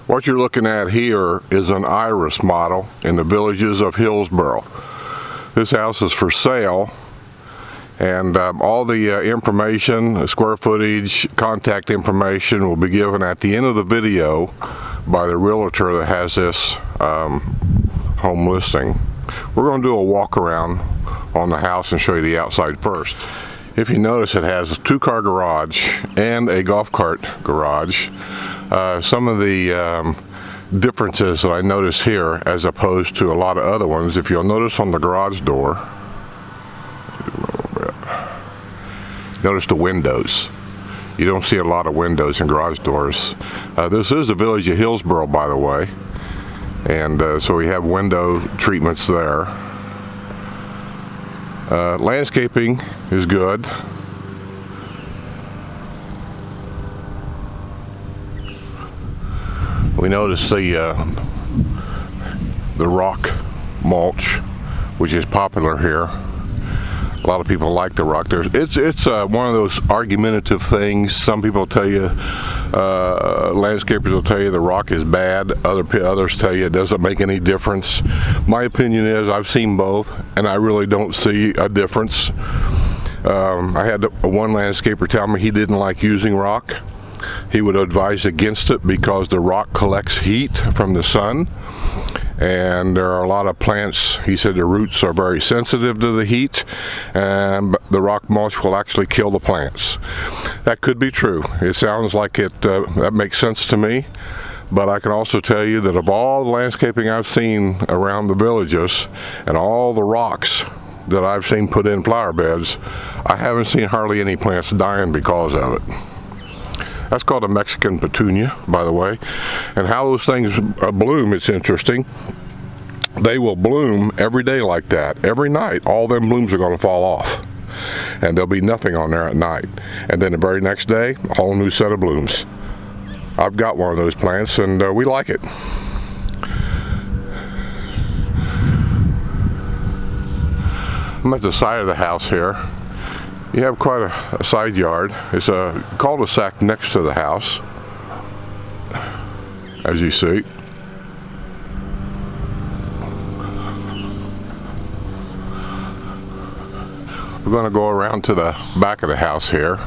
What you're looking at here is an Iris model in the Villages of Hillsboro. This house is for sale, and all the information, square footage, contact information will be given at the end of the video by the realtor that has this home listing. We're going to do a walk around on the house and show you the outside first. If you notice, it has a 2-car garage and a golf cart garage. Some of the differences that I notice here as opposed to a lot of other ones, if you'll notice on the garage door, notice the windows. You don't see a lot of windows in garage doors. This is the Village of Hillsboro, by the way, and so we have window treatments there. Landscaping is good. We notice the rock mulch, which is popular here. A lot of people like the rock. It's one of those argumentative things. Some people tell you, landscapers will tell you the rock is bad. Others tell you it doesn't make any difference. My opinion is I've seen both, and I really don't see a difference. I had one landscaper tell me he didn't like using rock. He would advise against it because the rock collects heat from the sun, and there are a lot of plants, he said, the roots are very sensitive to the heat, and the rock mulch will actually kill the plants. That could be true. It sounds like that makes sense to me, but I can also tell you that of all the landscaping I've seen around the villages and all the rocks that I've seen put in flower beds, I haven't seen hardly any plants dying because of it. That's called a Mexican petunia, by the way. And how those things bloom, it's interesting. They will bloom every day like that. Every night, all them blooms are going to fall off. And there'll be nothing on there at night. And then the very next day, a whole new set of blooms. I've got one of those plants, and we like it. I'm at the side of the house here. You have quite a side yard. It's a cul-de-sac next to the house, as you see. We're going to go around to the back of the house here.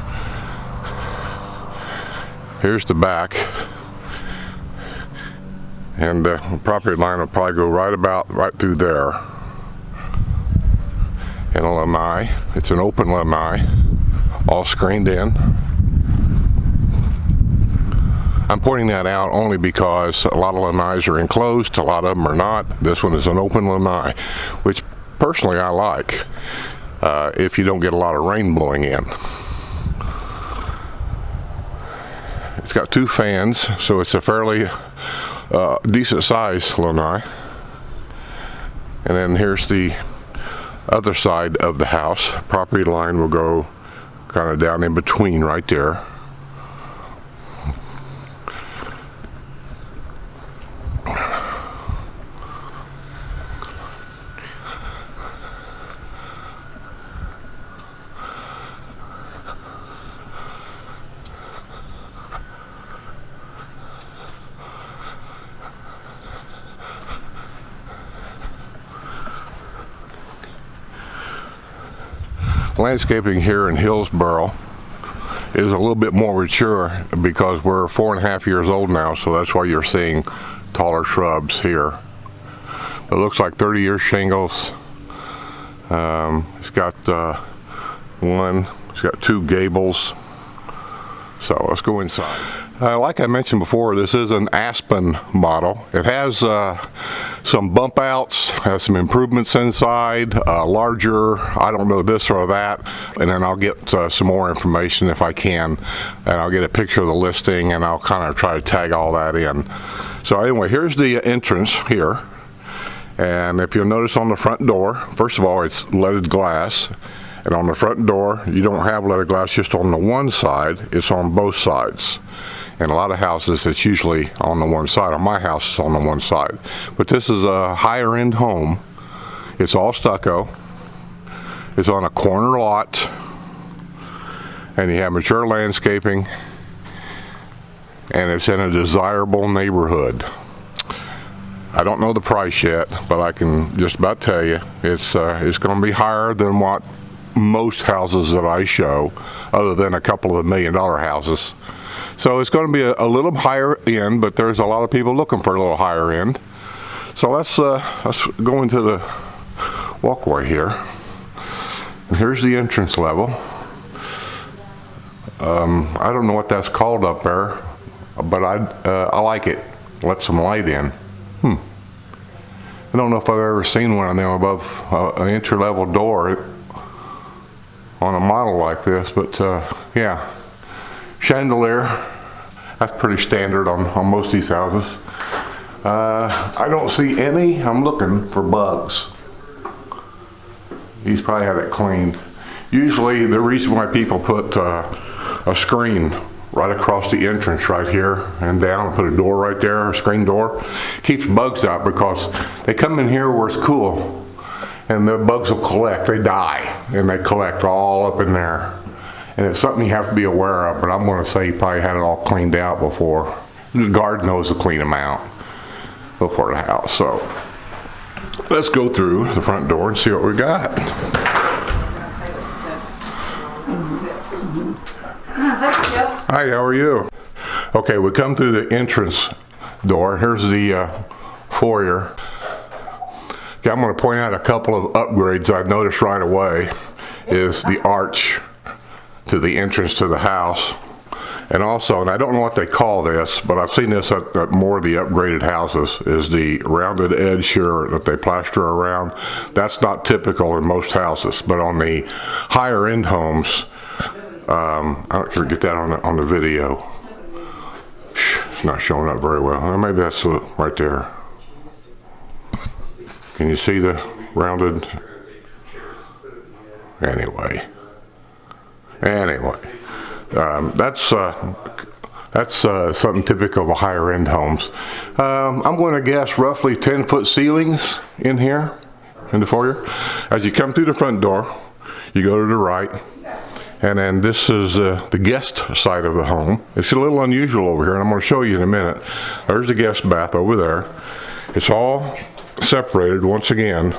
Here's the back, and the property line will probably go right through there. And a lanai. It's an open lanai, all screened in. I'm pointing that out only because a lot of lanais are enclosed, a lot of them are not. This one is an open lanai, which personally I like, if you don't get a lot of rain blowing in. It's got 2 fans, so it's a fairly decent size lanai. And then here's the other side of the house. Property line will go kind of down in between right there. Landscaping here in Hillsboro is a little bit more mature because we're 4.5 years old now, so that's why you're seeing taller shrubs here. It looks like 30-year shingles. It's got it's got 2 gables. So let's go inside. Like I mentioned before, this is an Aspen model. It has some bump outs, has some improvements inside, larger, I don't know, this or that, and then I'll get some more information if I can, and I'll get a picture of the listing, and I'll kind of try to tag all that in. So anyway, here's the entrance here, and if you'll notice on the front door, first of all, it's leaded glass. And on the front door, you don't have leaded glass just on the one side, it's on both sides. And a lot of houses, it's usually on the one side. On my house, it's on the one side. But this is a higher end home. It's all stucco. It's on a corner lot. and you have mature landscaping, and it's in a desirable neighborhood. I don't know the price yet, but I can just about tell you it's going to be higher than what most houses that I show, other than a couple of $1 million houses. So it's going to be a little higher end, but there's a lot of people looking for a little higher end. So let's go into the walkway here. And here's the entrance level. I don't know what that's called up there, but I like it. Let some light in. I don't know if I've ever seen one of them above an entry-level door on a model like this, but yeah. Chandelier, that's pretty standard on most of these houses. I don't see any. I'm looking for bugs. He's probably had it cleaned. Usually the reason why people put a screen right across the entrance right here and down, put a door right there, a screen door, keeps bugs out, because they come in here where it's cool and the bugs will collect. They die and they collect all up in there. And it's something you have to be aware of, but I'm going to say you probably had it all cleaned out before. The guard knows to clean them out before the house. So let's go through the front door and see what we got. Hi, how are you? Okay, we come through the entrance door. Here's the foyer. Okay, I'm going to point out a couple of upgrades I've noticed right away. Is the arch to the entrance to the house. And also, and I don't know what they call this, but I've seen this at more of the upgraded houses, is the rounded edge here that they plaster around. That's not typical in most houses, but on the higher end homes, I don't care to get that on the video. It's not showing up very well. Maybe that's right there. Can you see the rounded? Anyway, that's something typical of a higher end homes. I'm going to guess roughly 10-foot ceilings in here, in the foyer. As you come through the front door, you go to the right. And then this is the guest side of the home. It's a little unusual over here, and I'm going to show you in a minute. There's the guest bath over there. It's all separated once again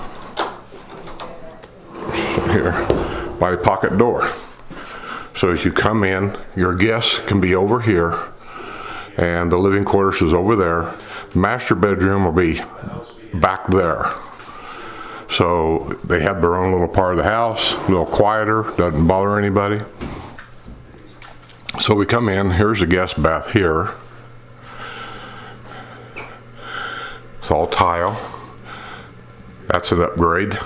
here by a pocket door. So as you come in, your guests can be over here, and the living quarters is over there. Master bedroom will be back there. So they have their own little part of the house, a little quieter, doesn't bother anybody. So we come in, here's the guest bath here. It's all tile. That's an upgrade.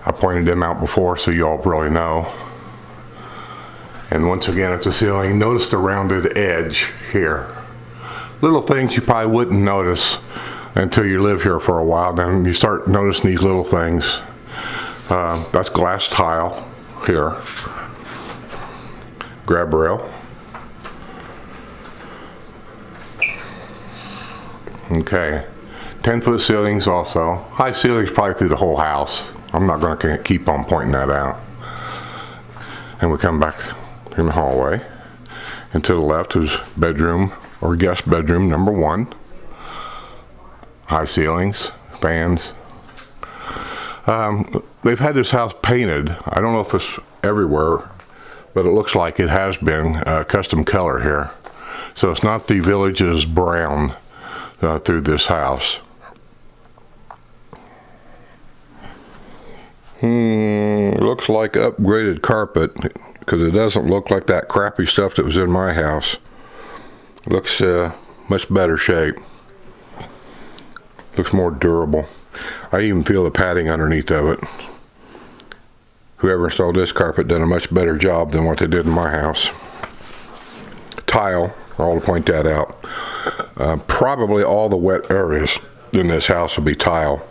I pointed them out before so you all really know. And once again at the ceiling, notice the rounded edge here. Little things you probably wouldn't notice until you live here for a while, then you start noticing these little things. That's glass tile here. Grab rail. Okay, 10-foot ceilings also. High ceilings probably through the whole house. I'm not going to keep on pointing that out. And we come back in the hallway, and to the left is bedroom or guest bedroom number 1. High ceilings, fans. They've had this house painted. I don't know if it's everywhere, but it looks like it has been custom color here. So it's not the village's brown through this house. Looks like upgraded carpet, because it doesn't look like that crappy stuff that was in my house. Looks much better shape. Looks more durable. I even feel the padding underneath of it. Whoever installed this carpet done a much better job than what they did in my house. Tile, I'll point that out. Probably all the wet areas in this house will be tile.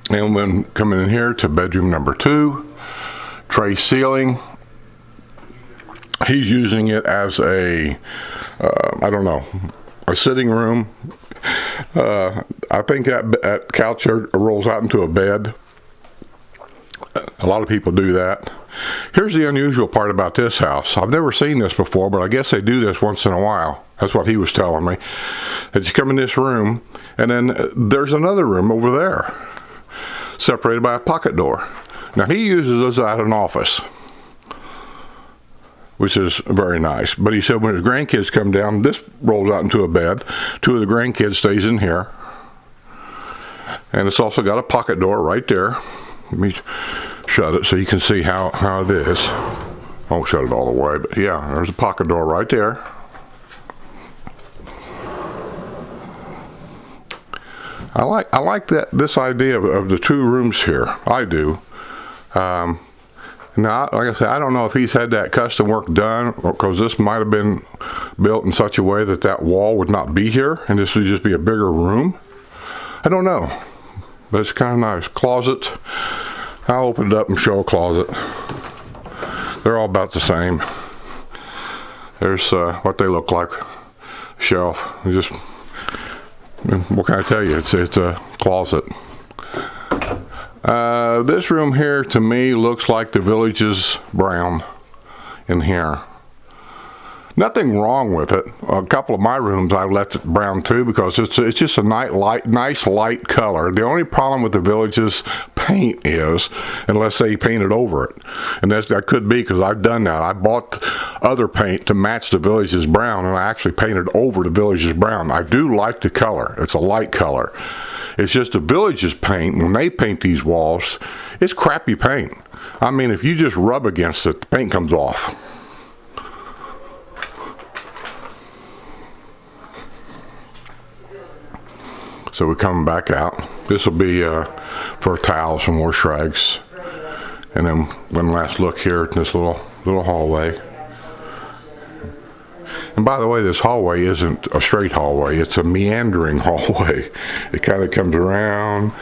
And when coming in here to bedroom number 2, tray ceiling. He's using it as a, I don't know, a sitting room. I think that couch rolls out into a bed. A lot of people do that. Here's the unusual part about this house. I've never seen this before, but I guess they do this once in a while. That's what he was telling me. That you come in this room, and then there's another room over there, separated by a pocket door. Now he uses this as an office, which is very nice. But he said when his grandkids come down, this rolls out into a bed. Two of the grandkids stays in here. And it's also got a pocket door right there. Let me shut it so you can see how it is. I won't shut it all the way, but yeah, there's a pocket door right there. I like this idea of the two rooms here. I do. Now, like I said, I don't know if he's had that custom work done, because this might have been built in such a way that that wall would not be here, and this would just be a bigger room. I don't know, but it's kind of nice. Closet. I'll open it up and show a closet. They're all about the same. There's what they look like. Shelf. What can I tell you? It's a closet. This room here to me looks like the Village's brown in here. Nothing wrong with it. A couple of my rooms I left it brown too, because it's just a nice light color. The only problem with the Village's paint is, unless they painted over it, and that could be because I've done that. I bought other paint to match the Village's brown, and I actually painted over the Village's brown. I do like the color. It's a light color. It's just the Village's paint, when they paint these walls, it's crappy paint. I mean, if you just rub against it, the paint comes off. So we're coming back out. This will be for towels and wash rags. And then one last look here at this little hallway. And by the way, this hallway isn't a straight hallway. It's a meandering hallway. It kind of comes around,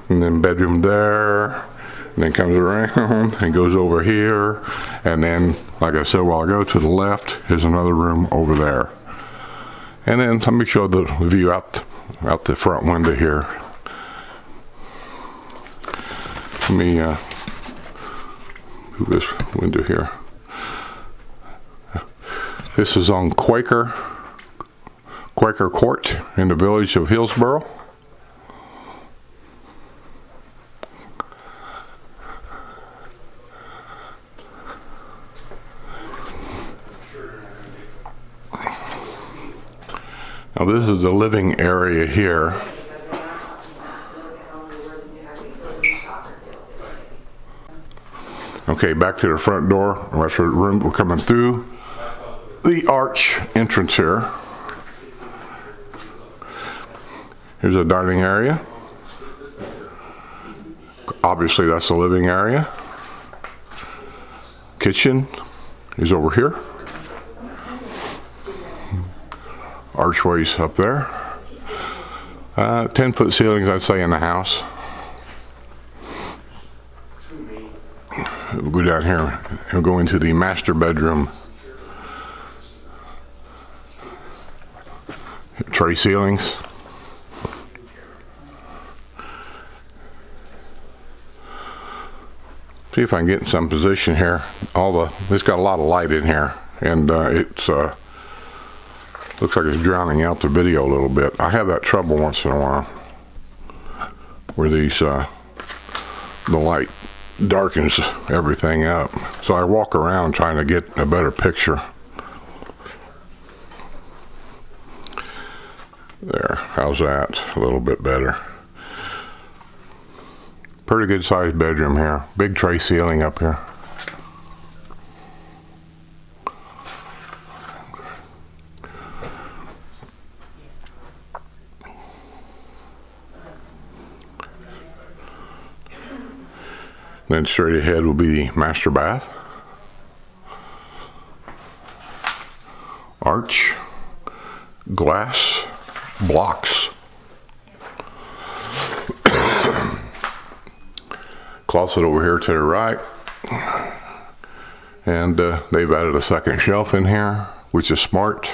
and then bedroom there, and then comes around and goes over here. And then, like I said a while ago, to the left is another room over there. And then let me show the view out the front window here. Let me move this window here. This is on Quaker Court in the village of Hillsboro. Now this is the living area here. Okay, back to the front door. That's the room we're coming through. The arch entrance here. Here's a dining area. Obviously that's the living area. Kitchen is over here. Archways up there. 10-foot ceilings, I'd say, in the house. We'll go down here and go into the master bedroom. Tray ceilings. See if I can get in some position here. It's got a lot of light in here, and it's looks like it's drowning out the video a little bit. I have that trouble once in a while, where the light darkens everything up. So I walk around trying to get a better picture. There, how's that? A little bit better. Pretty good sized bedroom here. Big tray ceiling up here. Then straight ahead will be the master bath. Arch. Glass. Blocks. Closet over here to the right. And they've added a second shelf in here, which is smart.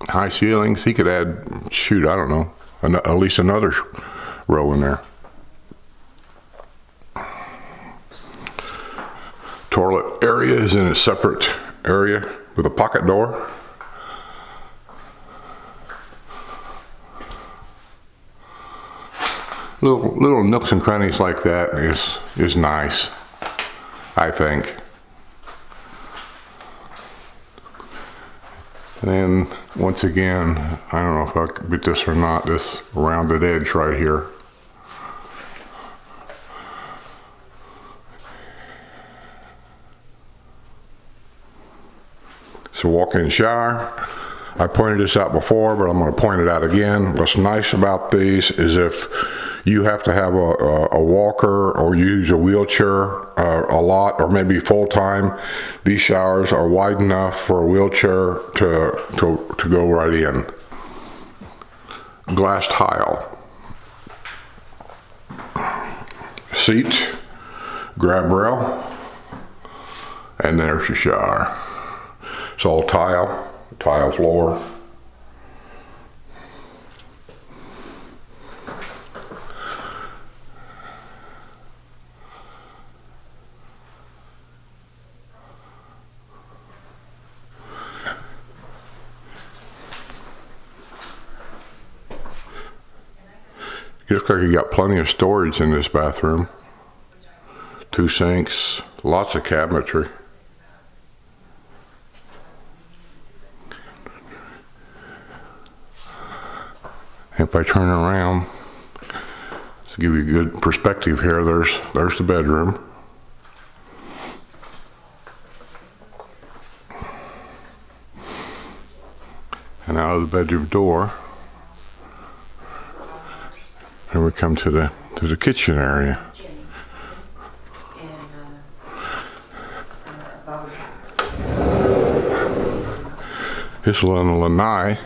High ceilings. He could add, shoot, I don't know, at least another row in there. area is in a separate area with a pocket door. Little nooks and crannies like that is nice, I think. And then once again, I don't know if I can get this or not, this rounded edge right here. So walk-in shower. I pointed this out before, but I'm going to point it out again. What's nice about these is if you have to have a walker or use a wheelchair a lot or maybe full-time, these showers are wide enough for a wheelchair to go right in. Glass tile. Seat, grab rail, and there's your shower. It's all tile floor. Looks like you got plenty of storage in this bathroom. 2 sinks, lots of cabinetry. If I turn around to give you a good perspective here, there's the bedroom. And out of the bedroom door, and we come to the kitchen area. This is a lanai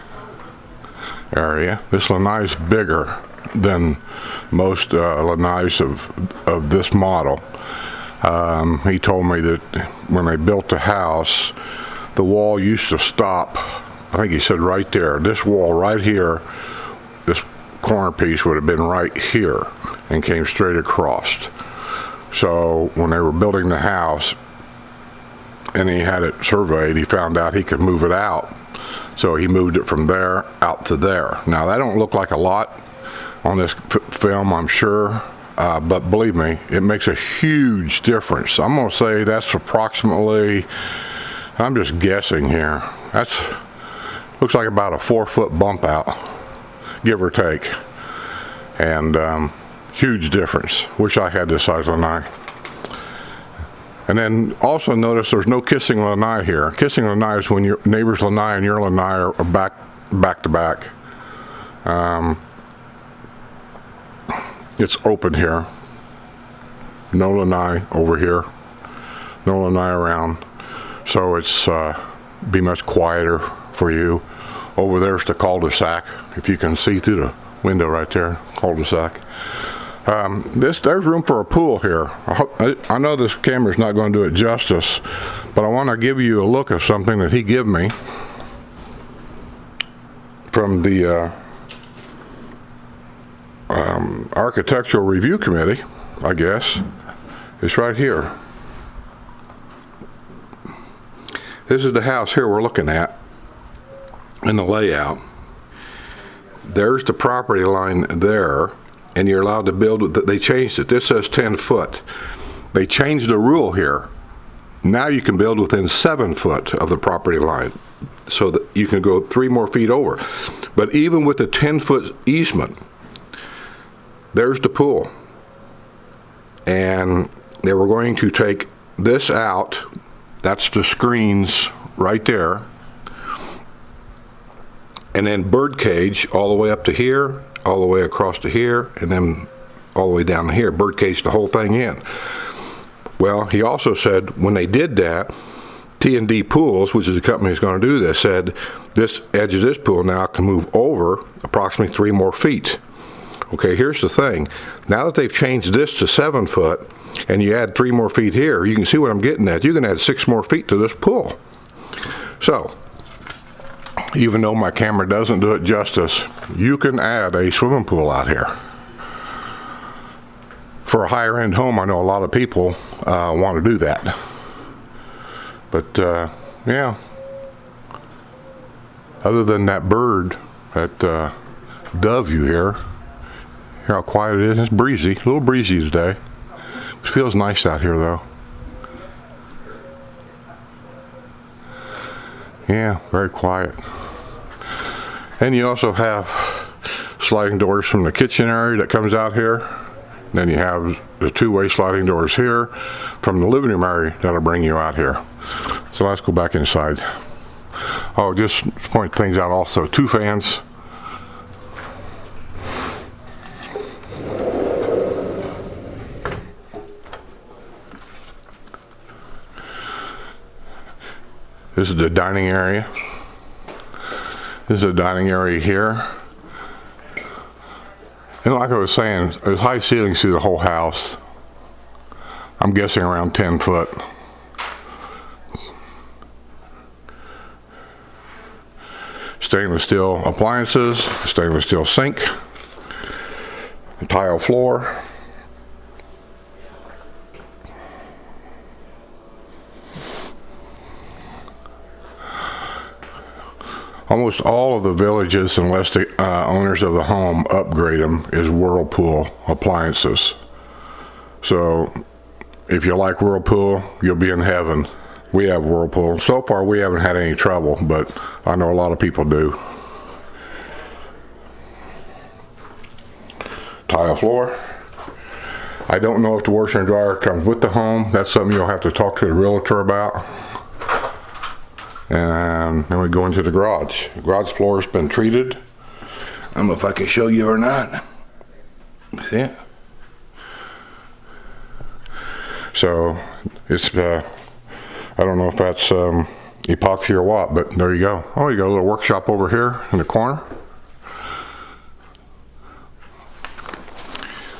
area. This lanai is bigger than most lanais of this model. He told me that when they built the house, the wall used to stop. I think he said right there. This wall right here, this corner piece would have been right here and came straight across. So when they were building the house and he had it surveyed, he found out he could move it out. So he moved it from there out to there. Now that don't look like a lot on this film, I'm sure, but believe me, it makes a huge difference. I'm gonna say that's approximately, I'm just guessing here, that's looks like about a 4-foot bump out, give or take. And huge difference. Wish I had this size lanai. And then also notice there's no kissing lanai here. Kissing lanai is when your neighbor's lanai and your lanai are back to back. It's open here. No lanai over here. No lanai around. So it's be much quieter for you. Over there's the cul-de-sac. If you can see through the window right there, cul-de-sac. There's room for a pool here. I know this camera's not going to do it justice, but I want to give you a look of something that he gave me from the Architectural Review Committee, I guess. It's right here. This is the house here we're looking at in the layout. There's the property line there, and you're allowed to build. They changed it. This says 10 foot. They changed the rule here. Now you can build within 7 foot of the property line, so that you can go 3 more feet over. But even with the 10-foot easement, there's the pool. And they were going to take this out. That's the screens right there. And then bird cage all the way up to here, all the way across to here, and then all the way down to here. Bird cage the whole thing in. Well, he also said when they did that, T&D Pools, which is the company that's going to do this, said this edge of this pool now can move over approximately 3 more feet. Okay, here's the thing. Now that they've changed this to 7 foot, and you add 3 more feet here, you can see what I'm getting at. You can add 6 more feet to this pool. So, even though my camera doesn't do it justice, you can add a swimming pool out here. For a higher end home, I know a lot of people want to do that. But yeah, other than that bird, that dove you hear how quiet it is. It's breezy, a little breezy today. It feels nice out here though. Yeah, very quiet. And you also have sliding doors from the kitchen area that comes out here. And then you have the two-way sliding doors here from the living room area that'll bring you out here. So let's go back inside. Oh, just point things out also. 2 fans. This is the dining area. This is a dining area here. And like I was saying, there's high ceilings through the whole house. I'm guessing around 10 foot. Stainless steel appliances, stainless steel sink, tile floor. Almost all of the villages, unless the owners of the home upgrade them, is Whirlpool appliances. So if you like Whirlpool, you'll be in heaven. We have Whirlpool. So far we haven't had any trouble, but I know a lot of people do. Tile floor. I don't know if the washer and dryer comes with the home. That's something you'll have to talk to the realtor about. And then we go into the garage. The garage floor has been treated. I don't know if I can show you or not. See it? So it's I don't know if that's epoxy or what, but there you go. Oh, you got a little workshop over here in the corner.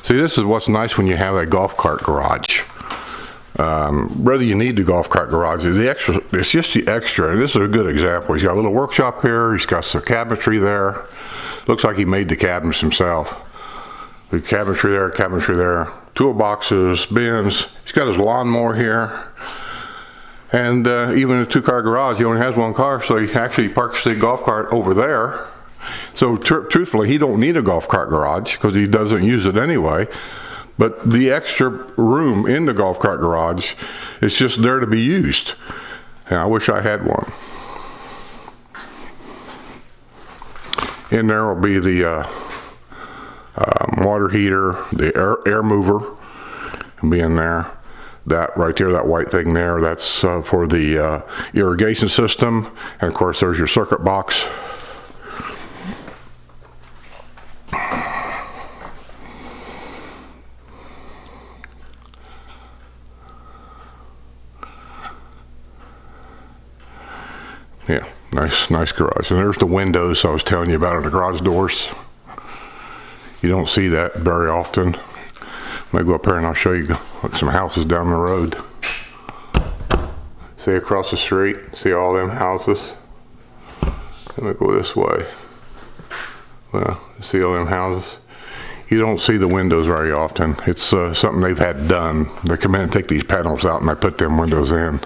See, this is what's nice when you have a golf cart garage. Whether you need the golf cart garage, it's just the extra. And this is a good example. He's got a little workshop here. He's got some cabinetry there. Looks like he made the cabinets himself. The cabinetry there, toolboxes, bins. He's got his lawnmower here. And even a 2-car garage, he only has 1 car, so he actually parks the golf cart over there. So truthfully, he don't need a golf cart garage because he doesn't use it anyway. But the extra room in the golf cart garage is just there to be used. And I wish I had one. In there will be the water heater, the air mover will be in there. That right there, that white thing there, that's for the irrigation system. And of course there's your circuit box. Yeah, nice garage. And there's the windows I was telling you about in the garage doors. You don't see that very often. I'm gonna go up here and I'll show you some houses down the road. See across the street, see all them houses? I'm gonna go this way. Well, see all them houses? You don't see the windows very often. It's something they've had done. They come in and take these panels out and they put them windows in.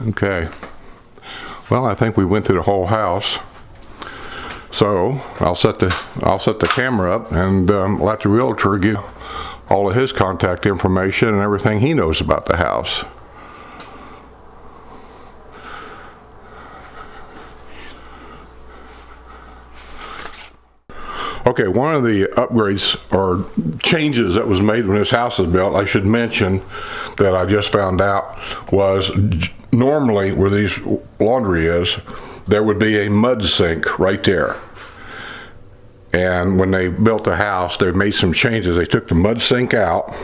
Okay, well, I think we went through the whole house. So I'll set the camera up and let the realtor give all of his contact information and everything he knows about the house. Okay, one of the upgrades or changes that was made when this house was built, I should mention that I just found out, was normally where these laundry is, there would be a mud sink right there. And when they built the house, they made some changes. They took the mud sink out.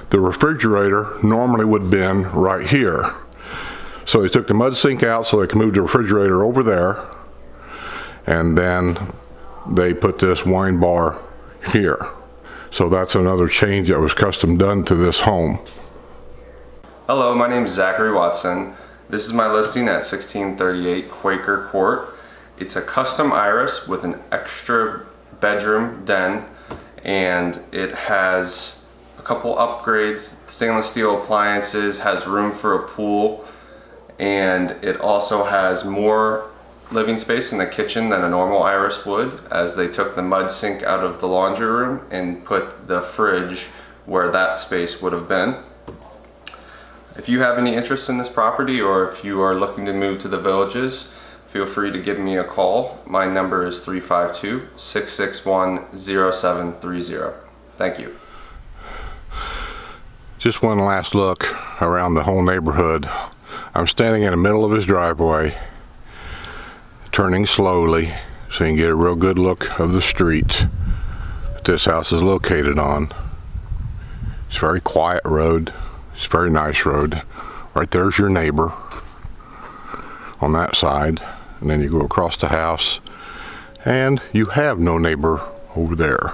The refrigerator normally would have been right here. So they took the mud sink out so they could move the refrigerator over there. And then they put this wine bar here. So that's another change that was custom done to this home. Hello, my name is Zachary Watson. This is my listing at 1638 Quaker Court. It's a custom iris with an extra bedroom den, and it has a couple upgrades, stainless steel appliances, has room for a pool, and it also has more living space in the kitchen than a normal Iris would, as they took the mud sink out of the laundry room and put the fridge where that space would have been. If you have any interest in this property, or if you are looking to move to the Villages, feel free to give me a call. My number is 352-661-0730. Thank you. Just one last look around the whole neighborhood. I'm standing in the middle of his driveway, turning slowly so you can get a real good look of the street that this house is located on. It's a very quiet road. It's a very nice road. Right there's your neighbor on that side, and then you go across the house and you have no neighbor over there.